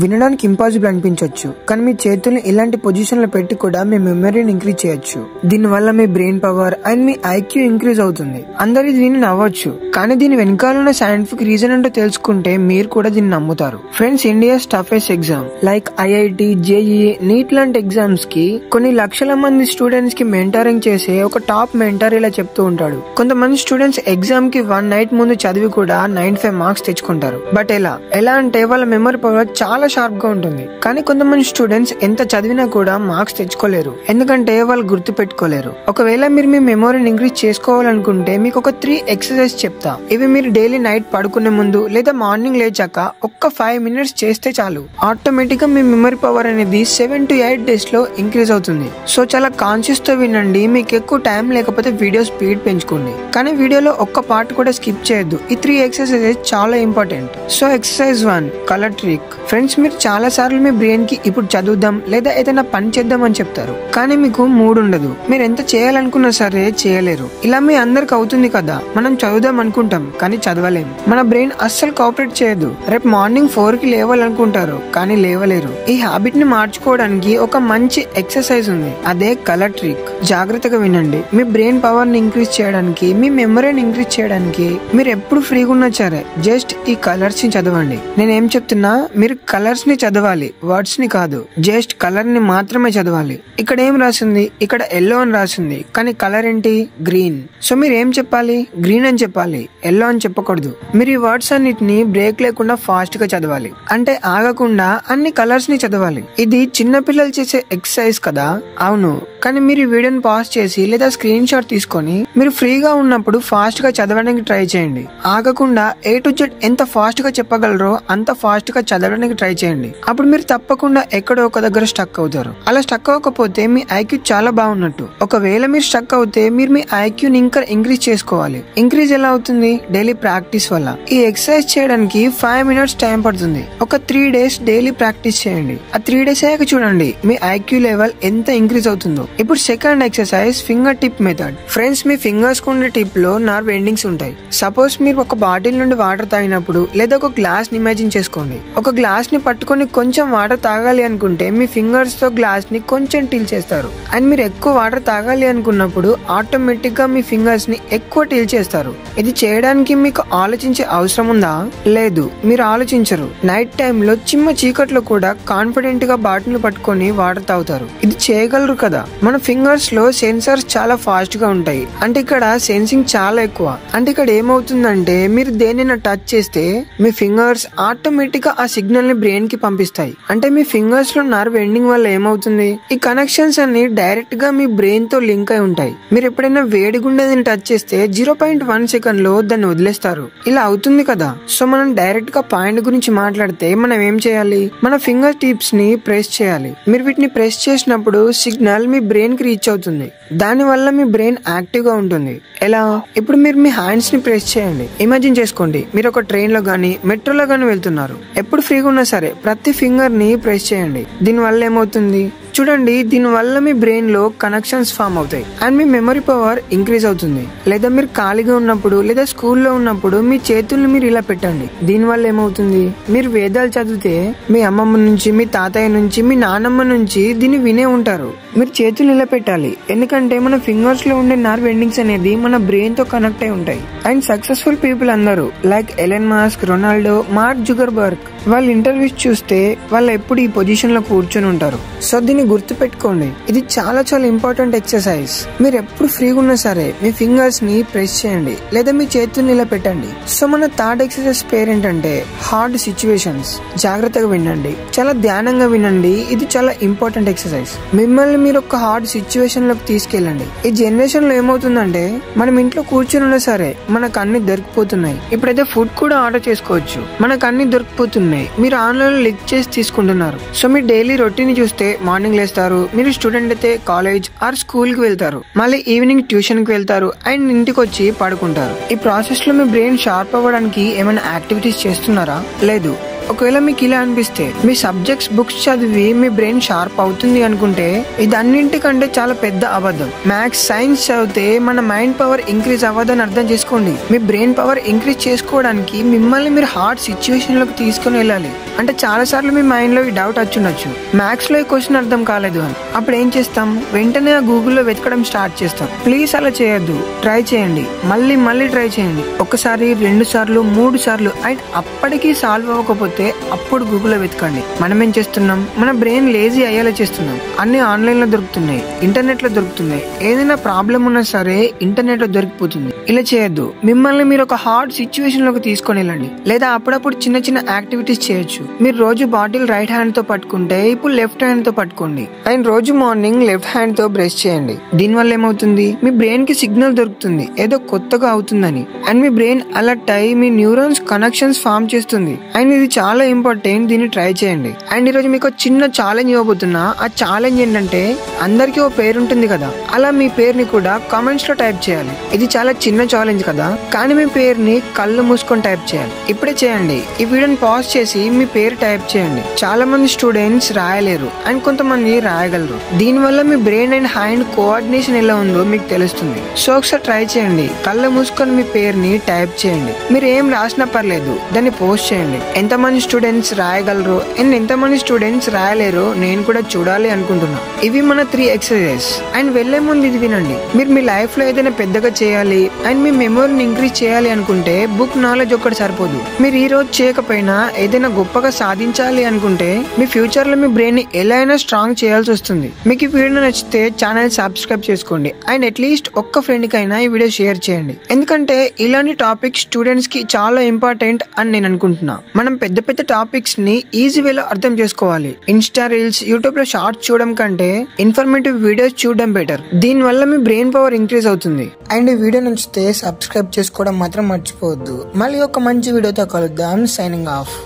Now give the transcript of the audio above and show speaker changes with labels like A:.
A: వినడానికి ఇంపాసిబుల్ అనిపించవచ్చు, కానీ మీ చేతుల్ని ఇలాంటి పొజిషన్ లో పెట్టి కూడా మీ మెమరీని ఇంక్రీజ్ చేయొచ్చు. దీని వల్ల మీ బ్రెయిన్ పవర్ అండ్ మీ ఐక్యూ ఇంక్రీజ్ అవుతుంది. అందరు దీన్ని నవ్వచ్చు, కానీ దీని వెనకాల ఉన్న సైంటిఫిక్ రీజన్ అంటే తెలుసుకుంటే మీరు కూడా దీన్ని నమ్ముతారు. Friends, India's toughest exam like IIT, JEE, NEET లాంటి ఎగ్జామ్స్ కి కొన్ని లక్షల మంది స్టూడెంట్స్ కి మెంటరింగ్ చేసే ఒక టాప్ మెంటర్ ఇలా చెప్తూ ఉంటాడు. కొంతమంది స్టూడెంట్స్ ఎగ్జామ్ కి 1 నైట్ ముందు చదివి కూడా 95 మార్క్స్ తెచ్చుకుంటారు. బట్ ఎలా అంటే వాళ్ళ మెమరీ పవర్ చాలా షార్ప్ గా ఉంటుంది. కానీ కొంతమంది స్టూడెంట్స్ ఎంత చదివినా కూడా మార్క్స్ తెచ్చుకోలేరు, ఎందుకంటే వాళ్ళు గుర్తు పెట్టుకోలేరు. ఒకవేళ మీరు మీ మెమరీని ఇంక్రీజ్ చేసుకోవాలనుకుంటే మీకు ఒక 3 ఎక్సర్సైజ్ చెప్తా. ఇవి మీరు డైలీ నైట్ పడుకునే ముందు లేదా మార్నింగ్ లేచాక ఒక్క 5 మినిట్స్ చేస్తే చాలు. ఆటోమేటిక్ గా మీ మెమరీ పవర్ అనేది 7 to 8 డేస్ లో ఇంక్రీజ్ అవుతుంది. సో చాలా కాన్షియస్ తో వినండి. మీకు ఎక్కువ టైం లేకపోతే వీడియో స్పీడ్ పెంచుకోండి, కానీ వీడియోలో ఒక్క పార్ట్ కూడా స్కిప్ చేయొద్దు. ఈ 3 ఎక్సర్సైజెస్ చాలా important. So exercise 1, colour trick. Friends, మీరు చాలా సార్లు మీ బ్రెయిన్ కి ఇప్పుడు చదువుదాం లేదా ఏదైనా పని చేద్దాం అని చెప్తారు, కానీ మీకు మూడ్ ఉండదు. మీరు ఎంత చేయాలనుకున్నా సరే చేయలేరు. ఇలా మీ అందరికి అవుతుంది కదా. మనం చదువుదాం అనుకుంటాం కానీ చదవలేం. మన బ్రెయిన్ అస్సలు కోఆపరేట్ చేయదు. రేపు మార్నింగ్ 4 కి లేవాలనుకుంటారు కానీ లేవలేరు. ఈ హ్యాబిట్ ని మార్చుకోవడానికి ఒక మంచి ఎక్సర్సైజ్ ఉంది, అదే కలర్ ట్రిక్. జాగ్రత్తగా వినండి. మీ బ్రెయిన్ పవర్ ని ఇంక్రీజ్ చేయడానికి, మీ మెమరీని ఇంక్రీజ్ చేయడానికి మీరు ఎప్పుడు ఫ్రీగా ఉన్నా సరే జస్ట్ ఈ కలర్స్ ని చదవండి. నేనేం చెప్తున్నా, మీరు కలర్స్ ని చదవాలి, వర్డ్స్ ని కాదు. జస్ట్ కలర్ ని మాత్రమే చదవాలి. ఇక్కడ ఏం రాసింది? ఇక్కడ ఎల్లో అని రాసింది, కానీ కలర్ ఏంటి? గ్రీన్. సో మీరు ఏం చెప్పాలి? గ్రీన్ అని చెప్పాలి, ఎల్లో అని చెప్పకూడదు. మీరు ఈ వర్డ్స్ అన్నిటిని బ్రేక్ లేకుండా ఫాస్ట్ గా చదవాలి, అంటే ఆగకుండా అన్ని కలర్స్ ని చదవాలి. ఇది చిన్న పిల్లలు చేసే ఎక్సర్సైజ్ కదా. అవును, కానీ మీరు ఈ వీడియోని పాజ్ చేసి లేదా స్క్రీన్ షాట్ తీసుకొని మీరు ఫ్రీగా ఉన్నప్పుడు ఫాస్ట్ గా చదవడానికి ట్రై చేయండి. ఆగకుండా A to Z ఎంత ఫాస్ట్ గా చెప్పగలరో అంత ఫాస్ట్ గా చదవడానికి ట్రై చేయండి. అప్పుడు మీరు తప్పకుండా ఎక్కడో ఒక దగ్గర స్టక్ అవుతారు. అలా స్టక్ అవ్వకపోతే మీ ఐక్యూ చాలా బాగున్నట్టు. ఒకవేళ మీరు స్టక్ అవుతే మీరు మీ ఐక్యూని ఇంకా ఇంక్రీజ్ చేసుకోవాలి. ఇంక్రీజ్ ఎలా అవుతుంది? డైలీ ప్రాక్టీస్ వల్ల. ఈ ఎక్సర్సైజ్ చేయడానికి 5 మినిట్స్ టైం పడుతుంది. ఒక 3 డేస్ డైలీ ప్రాక్టీస్ చేయండి. ఆ 3 డేస్ అయ్యాక చూడండి మీ ఐక్యూ లెవెల్ ఎంత ఇంక్రీజ్ అవుతుందో. ఇప్పుడు second exercise, finger tip method. Friends, మీ ఫింగర్స్ కుండే టిప్ లో నర్వ్ ఎండింగ్స్ ఉంటాయి. సపోజ్ మీరు ఒక బాటిల్ నుండి వాటర్ తాగినప్పుడు లేదా ఒక గ్లాస్ ని ఇమాజిన్ చేసుకోండి. ఒక గ్లాస్ ని పట్టుకొని కొంచెం వాటర్ తాగాలి అనుకుంటే మీ ఫింగర్స్ తో గ్లాస్ ని కొంచెం టీల్ చేస్తారు. అండ్ మీరు ఎక్కువ వాటర్ తాగాలి అనుకున్నప్పుడు ఆటోమేటిక్ గా మీ ఫింగర్స్ ని ఎక్కువ టీల్ చేస్తారు. ఇది చేయడానికి మీకు ఆలోచించే అవసరం ఉందా? లేదు, మీరు ఆలోచించరు. నైట్ టైమ్ లో చిమ్మ చీకట్లో కూడా కాన్ఫిడెంట్ గా బాటిల్ పట్టుకొని వాటర్ తాగుతారు. ఇది చేయగలరు కదా. మన ఫింగర్స్ లో సెన్సర్స్ చాలా ఫాస్ట్ గా ఉంటాయి, అంటే ఇక్కడ సెన్సింగ్ చాలా ఎక్కువ. అంటే ఇక్కడ ఏమవుతుందంటే మీరు దేనినైనా టచ్ చేస్తే మీ ఫింగర్స్ ఆటోమేటిక్ గా ఆ సిగ్నల్ ని బ్రెయిన్ కి పంపిస్తాయి. అంటే మీ ఫింగర్స్ లో నర్వ్ ఎండింగ్ వల్ల ఏమవుతుంది, ఈ కనెక్షన్స్ అన్ని డైరెక్ట్ గా మీ బ్రెయిన్ తో లింక్ అయి ఉంటాయి. మీరు ఎప్పుడైనా వేడిగుండేది టచ్ చేస్తే 0.1 సెకండ్ లో దాన్ని వదిలేస్తారు. ఇలా అవుతుంది కదా. సో మనం డైరెక్ట్ గా పాయింట్ గురించి మాట్లాడితే మనం ఏం చేయాలి? మన ఫింగర్ టిప్స్ ని ప్రెస్ చేయాలి. మీరు వీటిని ప్రెస్ చేసినప్పుడు సిగ్నల్ మీ బ్రెయిన్ కి రీచ్ అవుతుంది. దాని వల్ల మీ బ్రెయిన్ యాక్టివ్ గా ఉంటుంది. ఎలా? ఇప్పుడు మీరు మీ హ్యాండ్స్ ని ప్రెస్ చేయండి. ఇమాజిన్ చేసుకోండి మీరు ఒక ట్రైన్ లో గానీ మెట్రోలో గానీ వెళ్తున్నారు. ఎప్పుడు ఫ్రీగా ఉన్నా సరే ప్రతి ఫింగర్ ని ప్రెస్ చేయండి. దీని వల్ల ఏమవుతుంది చూడండి. దీని వల్ల మీ బ్రెయిన్ లో కనెక్షన్స్ ఫామ్ అవుతాయి and me memory power increase అవుతుంది. లేదా మీరు ఖాళీగా ఉన్నప్పుడు లేదా స్కూల్లో ఉన్నప్పుడు మీ చేతుల్ని మీరు ఇలా పెట్టండి. దీని వల్ల ఏమవుతుంది, మీరు వేదాలు చదివితే మీ అమ్మమ్మ నుంచి, మీ తాతయ్య నుంచి, మీ నానమ్మ నుంచి దీన్ని వినే ఉంటారు. మీరు చేతులు ఇలా పెట్టాలి, ఎందుకంటే మన ఫింగర్స్ లో ఉండే నర్వ్ ఎండింగ్స్ అనేది మన బ్రెయిన్ తో కనెక్ట్ అయి ఉంటాయి. అండ్ సక్సెస్ఫుల్ పీపుల్ అందరూ like Elon Musk, Ronaldo, mark Zuckerberg, వాళ్ళ ఇంటర్వ్యూస్ చూస్తే వాళ్ళు ఎప్పుడు ఈ పొజిషన్ లో కూర్చొని ఉంటారు. సో దీన్ని గుర్తు పెట్టుకోండి. ఇది చాలా చాలా ఇంపార్టెంట్ ఎక్సర్సైజ్. మీరు ఎప్పుడు ఫ్రీగా ఉన్నా సరే మీ ఫింగర్స్ ని ప్రెస్ చేయండి లేదా మీ చేతుల్ని ఇలా పెట్టండి. సో మన థర్డ్ ఎక్సర్సైజ్ పేరు ఏంటంటే హార్డ్ సిచ్యువేషన్స్. జాగ్రత్తగా వినండి, చాలా ధ్యానంగా వినండి. ఇది చాలా ఇంపార్టెంట్ ఎక్సర్సైజ్. మిమ్మల్ని మీరు ఒక హార్డ్ సిచ్యువేషన్ లోకి తీసుకెళ్ళండి. ఈ జనరేషన్ లో ఏమవుతుందంటే మనం ఇంట్లో కూర్చొని ఉన్నా సరే మనకు అన్ని దొరికిపోతున్నాయి. ఇప్పుడైతే ఫుడ్ కూడా ఆర్డర్ చేసుకోవచ్చు, మనకు అన్ని దొరికిపోతున్నాయి. మీరు ఆన్లైన్ లో లిక్ చేసి తీసుకుంటున్నారు. సో మీ డైలీ రొటీన్ చూస్తే మార్నింగ్ లేస్తారు, మీరు స్టూడెంట్ అయితే కాలేజ్ ఆర్ స్కూల్ కి వెళ్తారు, మళ్ళీ ఈవినింగ్ ట్యూషన్ కి వెళ్తారు అండ్ ఇంటికి వచ్చి పడుకుంటారు. ఈ ప్రాసెస్ లో మీ బ్రెయిన్ షార్ప్ అవ్వడానికి ఏమైనా యాక్టివిటీస్ చేస్తున్నారా? లేదు. ఒకవేళ మీకు ఇలా అనిపిస్తే మీ సబ్జెక్ట్స్ బుక్స్ చదివి మీ బ్రెయిన్ షార్ప్ అవుతుంది అనుకుంటే ఇది అన్నింటికంటే చాలా పెద్ద అబద్ధం. మ్యాథ్స్, సైన్స్ చదివితే మన మైండ్ పవర్ ఇంక్రీజ్ అవ్వదని అర్థం చేసుకోండి. మీ బ్రెయిన్ పవర్ ఇంక్రీజ్ చేసుకోవడానికి మిమ్మల్ని మీరు హార్డ్ సిచ్యువేషన్ లోకి తీసుకుని వెళ్ళాలి. అంటే చాలా సార్లు మీ మైండ్ లో ఈ డౌట్ వచ్చుండొచ్చు, మ్యాథ్స్ లో ఈ క్వశ్చన్ అర్థం కాలేదు అని. అప్పుడు ఏం చేస్తాం? వెంటనే ఆ గూగుల్లో వెతకడం స్టార్ట్ చేస్తాం. ప్లీజ్ అలా చేయొద్దు. ట్రై చేయండి, మళ్ళీ ట్రై చేయండి. ఒకసారి, 2 సార్లు, 3 సార్లు, అండ్ అప్పటికీ సాల్వ్ అవ్వకపోతే అప్పుడు గూగుల్లో వెతకండి. మనం ఏం చేస్తున్నాం? మన బ్రెయిన్ లేజీ అయ్యేలా చేస్తున్నాం. అన్ని ఆన్లైన్ లో దొరుకుతున్నాయి, ఇంటర్నెట్ లో దొరుకుతున్నాయి. ఏదైనా ప్రాబ్లం ఉన్నా సరే ఇంటర్నెట్ లో దొరికిపోతుంది. ఇలా చేయొద్దు. మిమ్మల్ని మీరు ఒక హార్డ్ సిచ్యువేషన్ లోకి తీసుకొని వెళ్ళండి. లేదా అప్పుడప్పుడు చిన్న చిన్న యాక్టివిటీస్ చేయొచ్చు. మీరు రోజు బాటిల్ రైట్ హ్యాండ్ తో పట్టుకుంటే ఇప్పుడు లెఫ్ట్ హ్యాండ్ తో పట్టుకోండి. అండ్ రోజు మార్నింగ్ లెఫ్ట్ హ్యాండ్ తో బ్రష్ చేయండి. దీనివల్ల ఏమవుతుంది? మీ బ్రెయిన్ కి సిగ్నల్ దొరుకుతుంది ఏదో కొత్తగా అవుతుందని. అండ్ మీ బ్రెయిన్ అలర్ట్ అయి మీ న్యూరాన్స్ కనెక్షన్స్ ఫామ్ చేస్తుంది. అండ్ ఇది చాలా ఇంపార్టెంట్. దీన్ని ట్రై చేయండి. అండ్ ఈరోజు మీకు చిన్న ఛాలెంజ్ ఇవ్వబోతున్నా. ఆ ఛాలెంజ్ ఏంటంటే, అందరికీ ఓ పేరు ఉంటుంది కదా, అలా మీ పేరుని కూడా కామెంట్స్ లో టైప్ చేయాలి. ఇది చాలా చిన్న ఛాలెంజ్ కదా, కానీ మీ పేరుని కళ్ళు మూసుకొని టైప్ చేయాలి. ఇప్పుడే చేయండి. ఈ వీడియోని పాజ్ చేసి మీ పేరు టైప్ చేయండి. చాలా మంది స్టూడెంట్స్ రాయలేరు అండ్ కొంతమంది రాయగలరు. దీనివల్ల మీ బ్రెయిన్ అండ్ హ్యాండ్ కోఆర్డినేషన్ ఎలా ఉందో మీకు తెలుస్తుంది. సో ఒకసారి ట్రై చేయండి. కళ్ళు మూసుకొని మీ పేరుని టైప్ చేయండి. మీరు ఏం రాసినా పర్లేదు, దాన్ని పోస్ట్ చేయండి. ఎంతమంది స్టూడెంట్స్ రాయగలరు అండ్ ఎంతమంది స్టూడెంట్స్ రాయలేరు నేను కూడా చూడాలి అనుకుంటున్నా. ఇవి మన 3 ఎక్సర్సైజెస్. అండ్ వెళ్లే ముందు ఇది వినండి. మీరు మీ లైఫ్ లో ఏదైనా పెద్దగా చేయాలి అండ్ మీ మెమొరీని ఇంక్రీజ్ చేయాలి అనుకుంటే బుక్ నాలెడ్జ్ ఒక్కటి సరిపోదు. మీరు ఈ రోజు చేయకపోయినా ఏదైనా గొప్పగా సాధించాలి అనుకుంటే మీ ఫ్యూచర్ లో మీ బ్రెయిన్ ని ఎలా అయినా స్ట్రాంగ్ చేయాల్సి వస్తుంది. మీకు ఈ వీడియో నచ్చితే ఛానల్ సబ్స్క్రైబ్ చేసుకోండి. అండ్ అట్లీస్ట్ ఒక్క ఫ్రెండ్ కైనా ఈ వీడియో షేర్ చేయండి. ఎందుకంటే ఇలాంటి టాపిక్స్ స్టూడెంట్స్ కి చాలా ఇంపార్టెంట్ అని నేను అనుకుంటున్నా. మనం పెద్ద పెద్ద టాపిక్స్ ని ఈజీ వేలో అర్థం చేసుకోవాలి. ఇన్స్టా రీల్స్, యూట్యూబ్ లో షార్ట్స్ చూడడం కంటే ఇన్ఫర్మేటివ్ వీడియోస్ చూడడం బెటర్. దీని వల్ల మీ బ్రెయిన్ పవర్ ఇంక్రీజ్ అవుతుంది. అండ్ ఈ వీడియో నచ్చితే సబ్స్క్రైబ్ చేసుకోవడం మాత్రం మర్చిపోవద్దు. మళ్ళీ ఒక మంచి వీడియోతో కలుద్దాం. Signing off.